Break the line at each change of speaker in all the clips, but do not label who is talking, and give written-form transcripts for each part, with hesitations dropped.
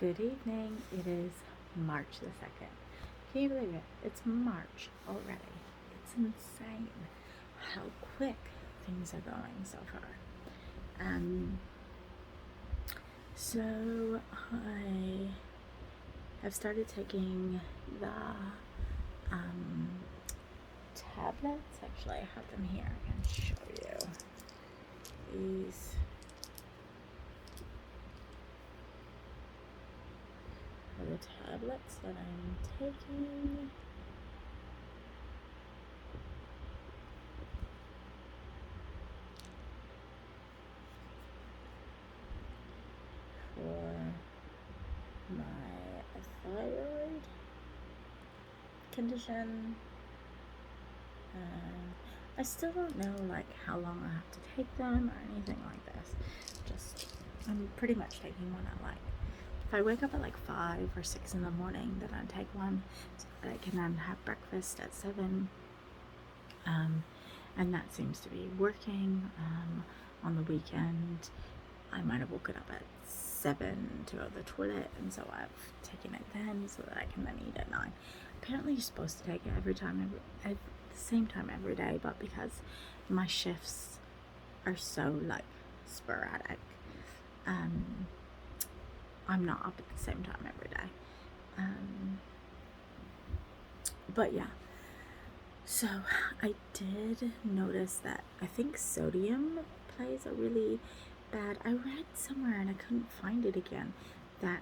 Good evening. It is March the 2nd. Can you believe it? It's March already. It's insane how quick things are going so far. So I have started taking the tablets. Actually, I have them here. I can show you. These are the tablets that I'm taking. For my thyroid condition. I still don't know how long I have to take them or anything like this. I'm pretty much taking one at if I wake up at 5 or 6 in the morning, then I take one so that I can then have breakfast at 7. And that seems to be working. On the weekend, I might have woken up at 7 to go to the toilet, and so I've taken it then so that I can then eat at 9. Apparently you're supposed to take it at the same time every day, but because my shifts are so sporadic, I'm not up at the same time every day. But yeah, so I did notice that I think sodium plays a really bad. I read somewhere and I couldn't find it again that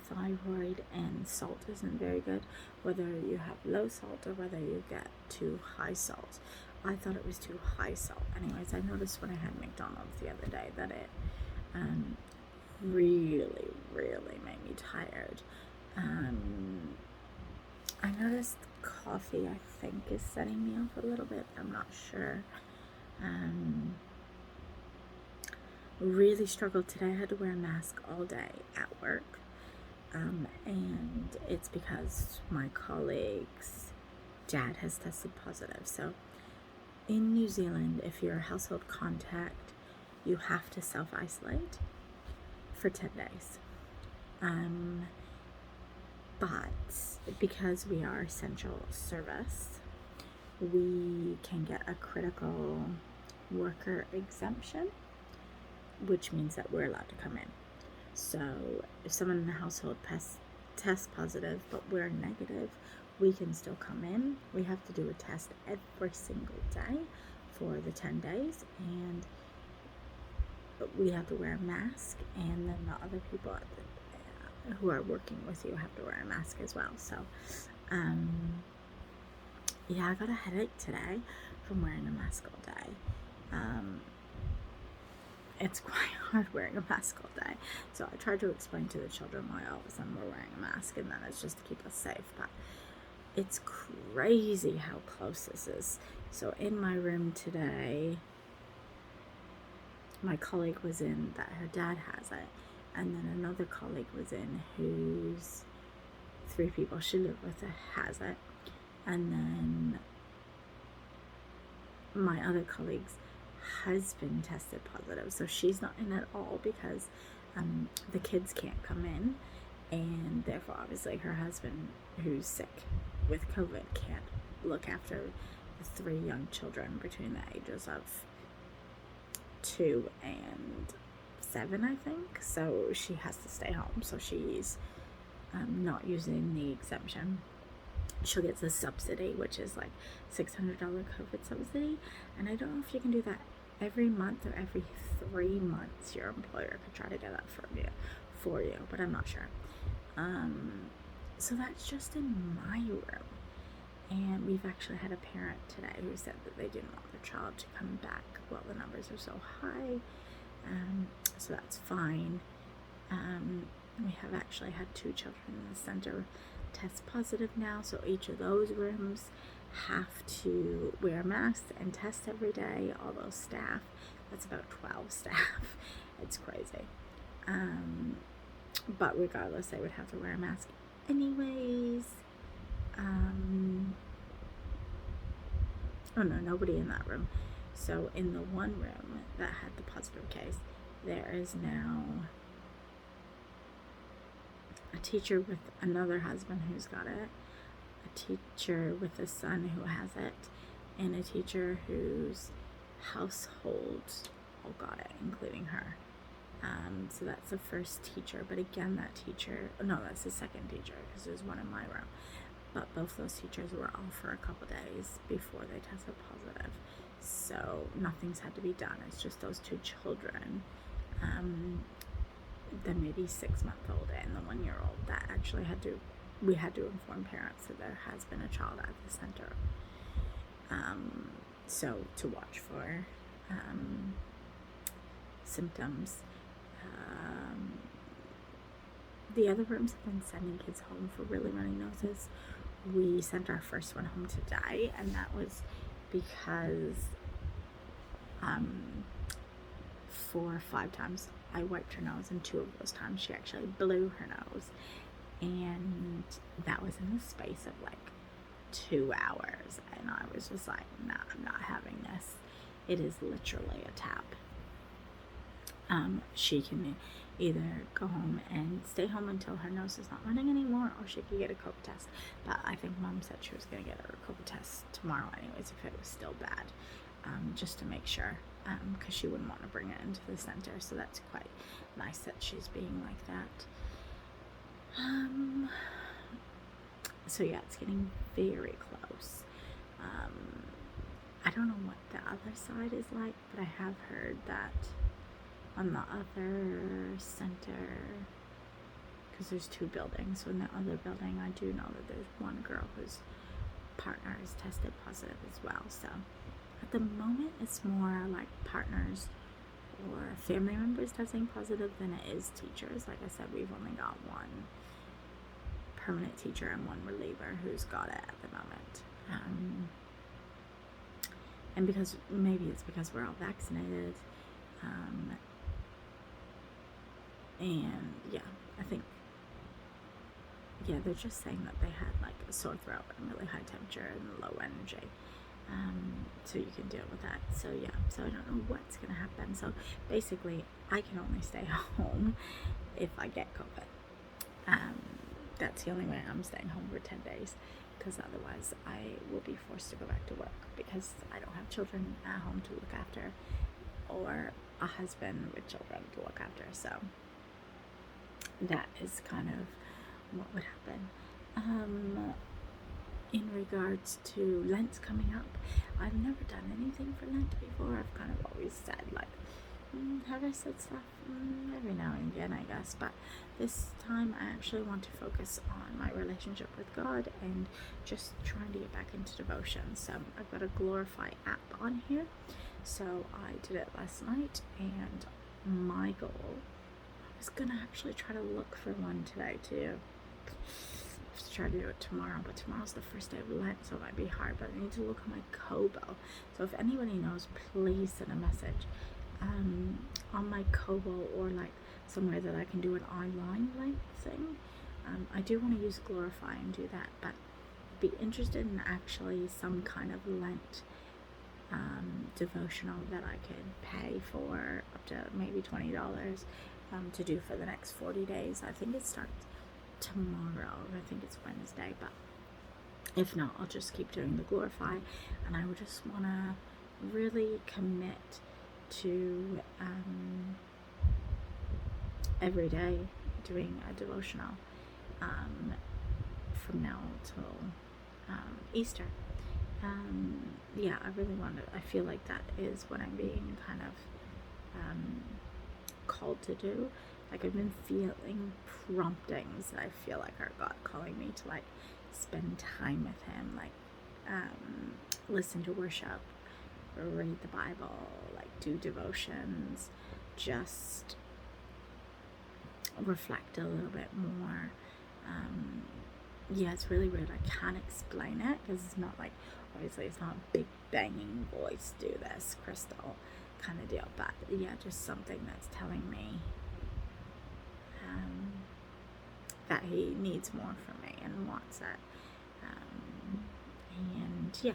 thyroid and salt isn't very good, whether you have low salt or whether you get too high salt. I thought it was too high salt. Anyways, I noticed when I had McDonald's the other day that it really made me tired. I noticed coffee, I think, is setting me off a little bit. I'm not sure. Really struggled today. I had to wear a mask all day at work. And it's because my colleague's dad has tested positive. So in New Zealand, if you're a household contact, you have to self-isolate for 10 days. But because we are essential service, we can get a critical worker exemption, which means that we're allowed to come in. So if someone in the household tests positive but we're negative, we can still come in. We have to do a test every single day for the 10 days, and we have to wear a mask, and then the other people who are working with you have to wear a mask as well. So yeah, I got a headache today from wearing a mask all day. It's quite hard wearing a mask all day. So I tried to explain to the children why all of a sudden we're wearing a mask, and then it's just to keep us safe. But it's crazy how close this is. So in my room today, my colleague was in that her dad has it, and then another colleague was in who's 3 people she lived with has it, and then my other colleague's husband tested positive, so she's not in at all because the kids can't come in, and therefore obviously her husband, who's sick with COVID, can't look after the 3 young children between the ages of 2 and 7, I think. So she has to stay home. So she's not using the exemption. She'll get the subsidy, which is $600 COVID subsidy, and I don't know if you can do that every month or every 3 months. Your employer could try to get that for you, but I'm not sure. So that's just in my room. And we've actually had a parent today who said that they didn't want their child to come back while the numbers are so high. So that's fine. We have actually had 2 children in the center test positive now, so each of those rooms have to wear masks and test every day. All those staff, that's about 12 staff. It's crazy. But regardless, they would have to wear a mask anyways. Oh no, nobody in that room. So in the one room that had the positive case, there is now a teacher with another husband who's got it, a teacher with a son who has it, and a teacher whose household all got it, including her. So that's the first teacher, but again, that teacher, no, that's the second teacher, because there's one in my room. But both those teachers were off for a couple days before they tested positive. So nothing's had to be done. It's just those two children, the maybe 6-month-old and the 1-year-old, that actually we had to inform parents that there has been a child at the center. So to watch for symptoms. The other rooms have been sending kids home for really runny noses. We sent our first one home today, and that was because 4 or 5 times I wiped her nose, and 2 of those times she actually blew her nose, and that was in the space of like 2 hours, and I was just like, nah, I'm not having this. It is literally a tap. She can either go home and stay home until her nose is not running anymore, or she could get a COVID test. But I think Mom said she was going to get her COVID test tomorrow anyways, if it was still bad, just to make sure, because she wouldn't want to bring it into the center. So that's quite nice that she's being like that. So yeah, it's getting very close. I don't know what the other side is like, but I have heard that on the other center, because there's 2 buildings, so in the other building I do know that there's one girl whose partner is tested positive as well. So at the moment it's more like partners or family members testing positive than it is teachers. Like I said, we've only got one permanent teacher and one reliever who's got it at the moment. And because maybe it's because we're all vaccinated. And yeah, I think, yeah, they're just saying that they had like a sore throat and really high temperature and low energy. So you can deal with that. So yeah, so I don't know what's going to happen. So basically, I can only stay home if I get COVID. That's the only way I'm staying home for 10 days, because otherwise I will be forced to go back to work, because I don't have children at home to look after, or a husband with children to look after. So that is kind of what would happen. In regards to Lent coming up, I've never done anything for Lent before. I've kind of always said like, have I said stuff? Every now and again, I guess. But this time I actually want to focus on my relationship with God and just trying to get back into devotion. So I've got a Glorify app on here. So I did it last night, and my goal, I was going to actually try to look for one today too. To try to do it tomorrow, but tomorrow's the first day of Lent, so it might be hard. But I need to look at my Kobo. So if anybody knows, please send a message on my Kobo, or like somewhere that I can do an online Lent thing. I do want to use Glorify and do that, but be interested in actually some kind of Lent devotional that I could pay for up to maybe $20 to do for the next 40 days. I think it starts tomorrow. I think it's Wednesday, but if not, I'll just keep doing the Glorify, and I would just want to really commit to every day doing a devotional from now till Easter. Yeah, I really want to. I feel like that is what I'm being kind of called to do. Like, I've been feeling promptings that I feel like are God calling me to like spend time with Him, like listen to worship, read the Bible, like do devotions, just reflect a little bit more. Yeah, it's really weird. I can't explain it because it's not like, obviously it's not a big banging voice, do this, Crystal kind of deal, but yeah, just something that's telling me that He needs more from me and wants it. And yeah,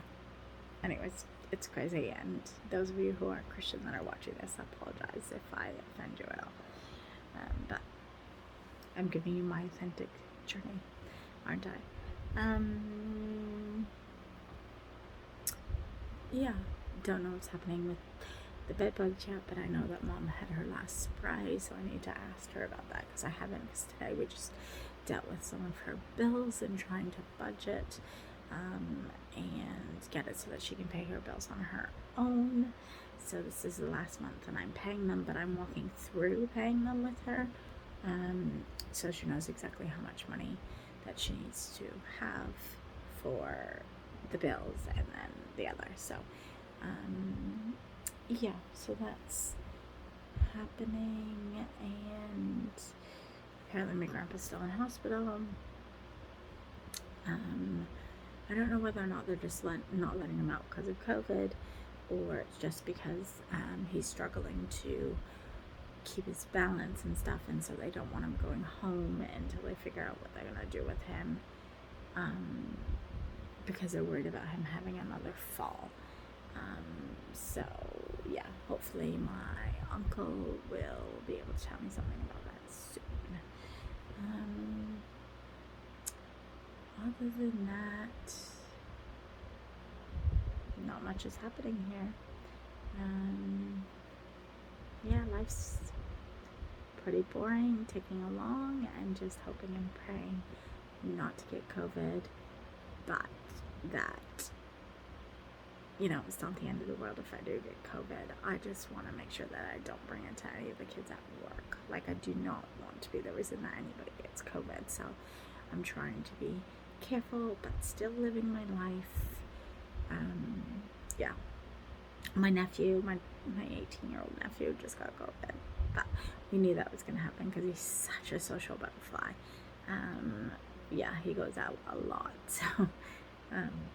anyways, it's crazy. And those of you who are Christian that are watching this, I apologize if I offend you at all. But I'm giving you my authentic journey, aren't I? Yeah, don't know what's happening with the bed bugs yet, but I know that Mom had her last spray, so I need to ask her about that because I haven't. Because today we just dealt with some of her bills and trying to budget and get it so that she can pay her bills on her own. So this is the last month and I'm paying them, but I'm walking through paying them with her, so she knows exactly how much money that she needs to have for the bills and then the other. So yeah, so that's happening, and apparently my grandpa's still in hospital. I don't know whether or not they're just not letting him out because of COVID, or it's just because he's struggling to keep his balance and stuff, and so they don't want him going home until they figure out what they're going to do with him, because they're worried about him having another fall. So yeah, hopefully my uncle will be able to tell me something about that soon. Other than that, not much is happening here. Yeah, life's pretty boring, ticking along, and just hoping and praying not to get COVID, but that, it's not the end of the world if I do get COVID. I just want to make sure that I don't bring it to any of the kids at work. Like, I do not want to be the reason that anybody gets COVID, so I'm trying to be careful, but still living my life. Yeah. My nephew, my 18-year-old nephew just got COVID, but we knew that was going to happen because he's such a social butterfly. Yeah, he goes out a lot, so,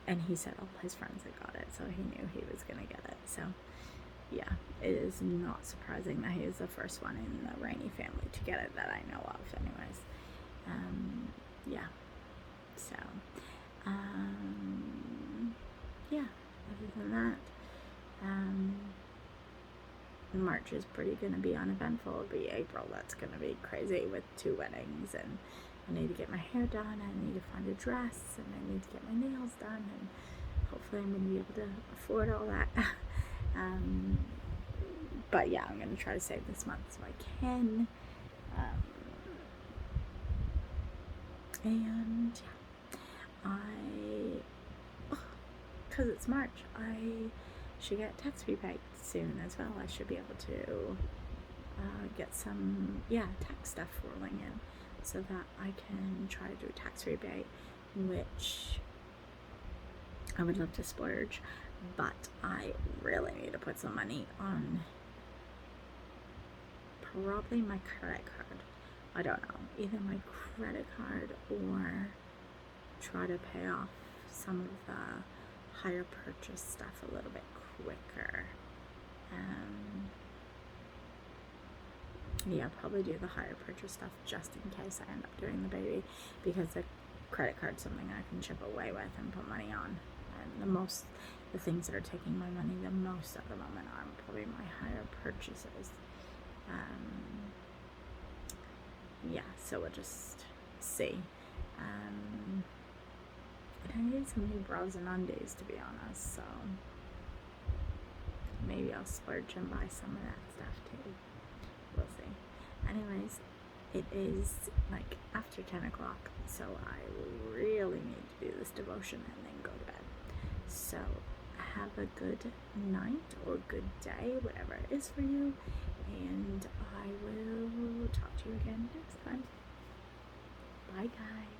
and he said all his friends had got it, so he knew he was going to get it. So yeah, it is not surprising that he is the first one in the Rainey family to get it that I know of anyways. Yeah, so yeah, other than that, March is pretty going to be uneventful. It'll be April, that's going to be crazy with 2 weddings, and I need to get my hair done, I need to find a dress, and I need to get my nails done, and hopefully I'm going to be able to afford all that. But yeah, I'm going to try to save this month so I can. And yeah, because it's March, I should get tax rebate soon as well. I should be able to get some tax stuff rolling in so that I can try to do a tax rebate, which I would love to splurge, but I really need to put some money on probably my credit card. I don't know, either my credit card or try to pay off some of the higher purchase stuff a little bit quicker. Yeah, probably do the higher purchase stuff just in case I end up doing the baby, because the credit card's something I can chip away with and put money on. And the things that are taking my money the most at the moment are probably my higher purchases. Yeah, so we'll just see. And I need some new bras and undies, to be honest, so maybe I'll splurge and buy some of that stuff too. We'll see. Anyways, it is like after 10 o'clock, so I really need to do this devotion and then go to bed. So have a good night or good day, whatever it is for you, and I will talk to you again next time. Bye guys.